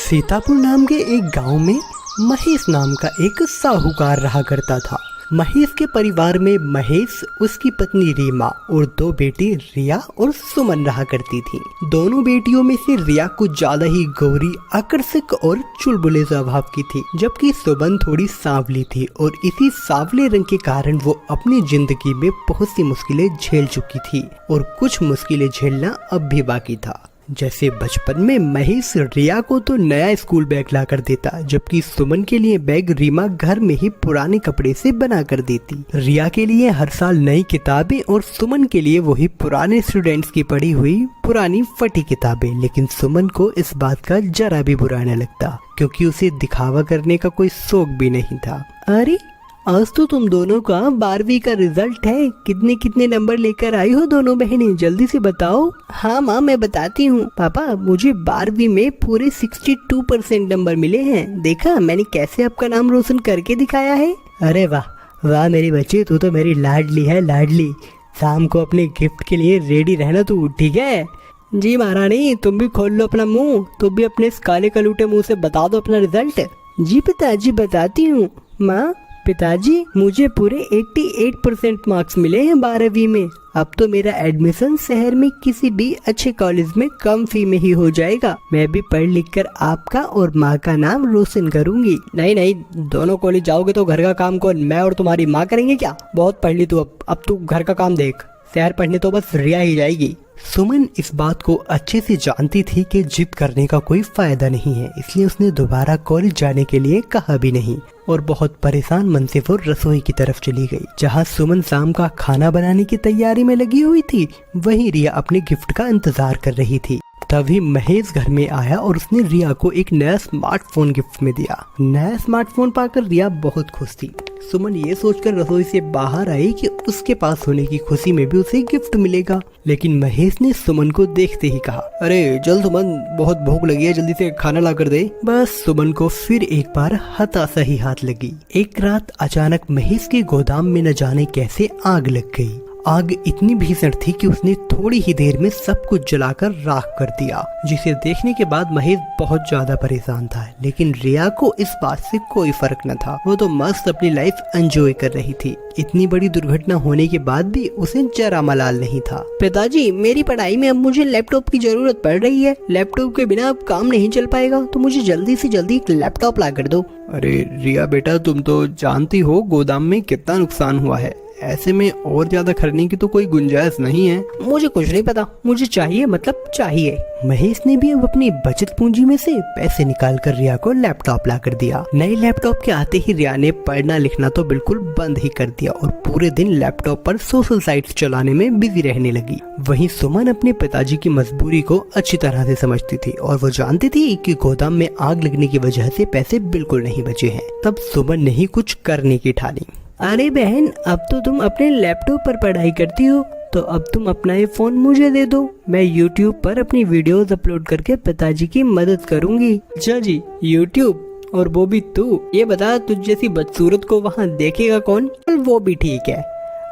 सीतापुर नाम के एक गांव में महेश नाम का एक साहूकार रहा करता था। महेश के परिवार में महेश, उसकी पत्नी रीमा और दो बेटी रिया और सुमन रहा करती थी। दोनों बेटियों में से रिया कुछ ज्यादा ही गौरी, आकर्षक और चुलबुले स्वभाव की थी, जबकि सुमन थोड़ी सांवली थी और इसी सांवले रंग के कारण वो अपनी जिंदगी में बहुत सी मुश्किलें झेल चुकी थी और कुछ मुश्किलें झेलना अब भी बाकी था। जैसे बचपन में महेश रिया को तो नया स्कूल बैग ला कर देता, जबकि सुमन के लिए बैग रीमा घर में ही पुराने कपड़े से बना कर देती। रिया के लिए हर साल नई किताबें और सुमन के लिए वही पुराने स्टूडेंट्स की पढ़ी हुई पुरानी फटी किताबें। लेकिन सुमन को इस बात का जरा भी बुरा न लगता, क्योंकि उसे दिखावा करने का कोई शौक भी नहीं था। अरे आज तो तुम दोनों का 12वीं का रिजल्ट है, कितने कितने नंबर लेकर आई हो दोनों बहनें, जल्दी से बताओ। हाँ माँ मैं बताती हूँ। पापा मुझे 12वीं में पूरे 62% नंबर मिले हैं। देखा मैंने कैसे आपका नाम रोशन करके दिखाया है। अरे वाह वाह मेरी बच्ची, तू तो मेरी लाडली है लाडली। शाम को अपने गिफ्ट के लिए रेडी रहना तू, ठीक है। जी महारानी तुम भी खोल लो अपना मुँह, तुम भी अपने इस काले कलूटे मुँह से बता दो अपना रिजल्ट। जी पिताजी बताती हूँ। माँ पिताजी मुझे पूरे 88% मार्क्स मिले हैं 12वीं में। अब तो मेरा एडमिशन शहर में किसी भी अच्छे कॉलेज में कम फी में ही हो जाएगा। मैं भी पढ़ लिख कर आपका और माँ का नाम रोशन करूंगी। नहीं नहीं, दोनों कॉलेज जाओगे तो घर का काम कौन, मैं और तुम्हारी माँ करेंगे क्या? बहुत पढ़ ली तू, अब तू घर का काम देख। शहर पढ़ने तो बस रिया ही जाएगी। सुमन इस बात को अच्छे से जानती थी कि जिद करने का कोई फायदा नहीं है, इसलिए उसने दोबारा कॉलेज जाने के लिए कहा भी नहीं और बहुत परेशान मन से वो रसोई की तरफ चली गई। जहाँ सुमन शाम का खाना बनाने की तैयारी में लगी हुई थी, वहीं रिया अपने गिफ्ट का इंतजार कर रही थी। तभी महेश घर में आया और उसने रिया को एक नया स्मार्टफोन गिफ्ट में दिया। नया स्मार्टफोन पाकर रिया बहुत खुश थी। सुमन ये सोचकर रसोई से बाहर आई कि उसके पास होने की खुशी में भी उसे गिफ्ट मिलेगा, लेकिन महेश ने सुमन को देखते ही कहा, अरे चल सुमन बहुत भूख लगी है, जल्दी से खाना ला कर दे। बस सुमन को फिर एक बार हताशा ही हाथ लगी। एक रात अचानक महेश के गोदाम में न जाने कैसे आग लग गई। आग इतनी भीषण थी कि उसने थोड़ी ही देर में सब कुछ जलाकर राख कर दिया, जिसे देखने के बाद महेश बहुत ज्यादा परेशान था। लेकिन रिया को इस बात से कोई फर्क न था, वो तो मस्त अपनी लाइफ एंजॉय कर रही थी। इतनी बड़ी दुर्घटना होने के बाद भी उसे जरा मलाल नहीं था। पिताजी मेरी पढ़ाई में अब मुझे लैपटॉप की जरूरत पड़ रही है, लैपटॉप के बिना अब काम नहीं चल पाएगा, तो मुझे जल्दी से जल्दी एक लैपटॉप ला कर दो। अरे रिया बेटा, तुम तो जानती हो गोदाम में कितना नुकसान हुआ है, ऐसे में और ज्यादा खरीदने की तो कोई गुंजाइश नहीं है। मुझे कुछ नहीं पता, मुझे चाहिए मतलब चाहिए। महेश ने भी अब अपनी बचत पूंजी में से पैसे निकाल कर रिया को लैपटॉप ला कर दिया। नए लैपटॉप के आते ही रिया ने पढ़ना लिखना तो बिल्कुल बंद ही कर दिया और पूरे दिन लैपटॉप पर सोशल साइट्स चलाने में बिजी रहने लगी। वहीं सुमन अपने पिताजी की मजबूरी को अच्छी तरह से समझती थी और वो जानती थी कि गोदाम में आग लगने की वजह से पैसे बिल्कुल नहीं बचे हैं। तब सुमन ने ही कुछ करने की ठानी। अरे बहन, अब तो तुम अपने लैपटॉप पर पढ़ाई करती हो, तो अब तुम अपना ये फोन मुझे दे दो। मैं YouTube पर अपनी वीडियोस अपलोड करके पिताजी की मदद करूंगी। अच्छा जी, YouTube? और वो भी तू? ये बता, तुझ जैसी बदसूरत को वहाँ देखेगा कौन? वो भी ठीक है।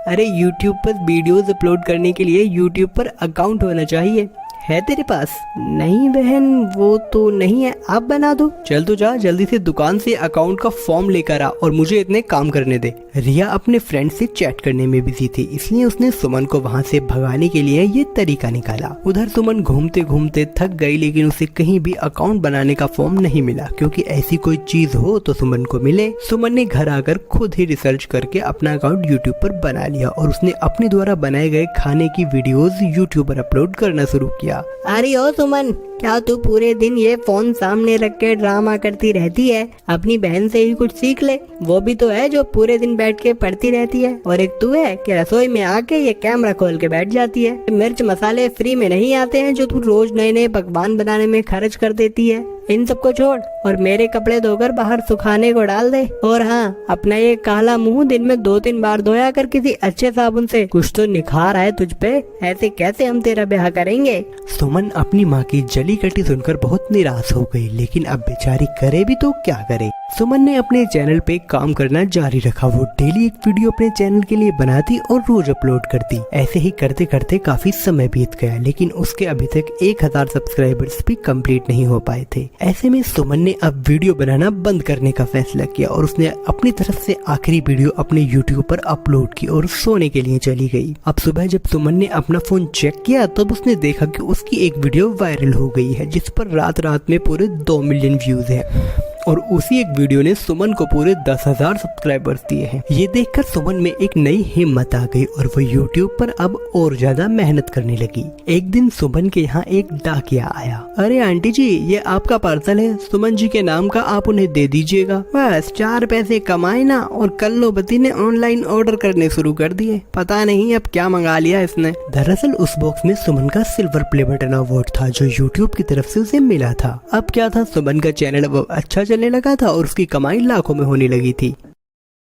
अरे YouTube पर वीडियोस अपलोड करने के लिए YouTube पर अकाउंट होना चाहिए। है तेरे पास? नहीं बहन, वो तो नहीं है, आप बना दो। चल तो जा, जल्दी से दुकान से अकाउंट का फॉर्म लेकर आ और मुझे इतने काम करने दे। रिया अपने फ्रेंड से चैट करने में बिजी थी, इसलिए उसने सुमन को वहाँ से भगाने के लिए ये तरीका निकाला। उधर सुमन घूमते घूमते थक गई, लेकिन उसे कहीं भी अकाउंट बनाने का फॉर्म नहीं मिला, क्योंकि ऐसी कोई चीज हो तो सुमन को मिले। सुमन ने घर आकर खुद ही रिसर्च करके अपना अकाउंट यूट्यूब पर बना लिया और उसने अपने द्वारा बनाए गए खाने की वीडियोस यूट्यूब पर अपलोड करना शुरू किया। अरे ओ सुमन, क्या तू पूरे दिन ये फोन सामने रख के ड्रामा करती रहती है? अपनी बहन से ही कुछ सीख ले, वो भी तो है जो पूरे दिन बैठ के पढ़ती रहती है, और एक तू है कि रसोई में आके ये कैमरा खोल के बैठ जाती है। मिर्च मसाले फ्री में नहीं आते हैं जो तू रोज नए नए पकवान बनाने में खर्च कर देती है। इन सबको छोड़ और मेरे कपड़े धोकर बाहर सुखाने को डाल दे। और हाँ, अपना ये काला मुंह दिन में 2-3 बार धोया कर किसी अच्छे साबुन से। कुछ तो निखार आए तुझ पे, ऐसे कैसे हम तेरा ब्याह करेंगे। सुमन अपनी माँ की जली कटी सुनकर बहुत निराश हो गई, लेकिन अब बेचारी करे भी तो क्या करे। सुमन ने अपने चैनल पे काम करना जारी रखा। वो डेली एक वीडियो अपने चैनल के लिए बनाती और रोज अपलोड करती। ऐसे ही करते करते काफी समय बीत गया, लेकिन उसके अभी तक 1000 सब्सक्राइबर्स भी कंप्लीट नहीं हो पाए थे। ऐसे में सुमन ने अब वीडियो बनाना बंद करने का फैसला किया और उसने अपनी तरफ से आखिरी वीडियो अपने यूट्यूब पर अपलोड की और सोने के लिए चली गई। अब सुबह जब सुमन ने अपना फोन चेक किया तब उसने देखा कि उसकी एक वीडियो वायरल हो गई है, जिस पर रात रात में पूरे 2 मिलियन व्यूज है और उसी एक वीडियो ने सुमन को पूरे 10,000 सब्सक्राइबर्स दिए हैं। ये देखकर सुमन में एक नई हिम्मत आ गई और वो यूट्यूब पर अब और ज्यादा मेहनत करने लगी। एक दिन सुमन के यहाँ एक डाकिया आया। अरे आंटी जी, ये आपका पार्सल है, सुमन जी के नाम का, आप उन्हें दे दीजिएगा। बस 4 पैसे कमाए ना और कल्लोबती ने ऑनलाइन ऑर्डर करने शुरू कर दिए। पता नहीं अब क्या मंगा लिया इसने। दरअसल उस बॉक्स में सुमन का सिल्वर प्ले बटन अवार्ड था जो यूट्यूब की तरफ से उसे मिला था। अब क्या था, सुमन का चैनल अब अच्छा चलने लगा था और उसकी कमाई लाखों में होने लगी थी।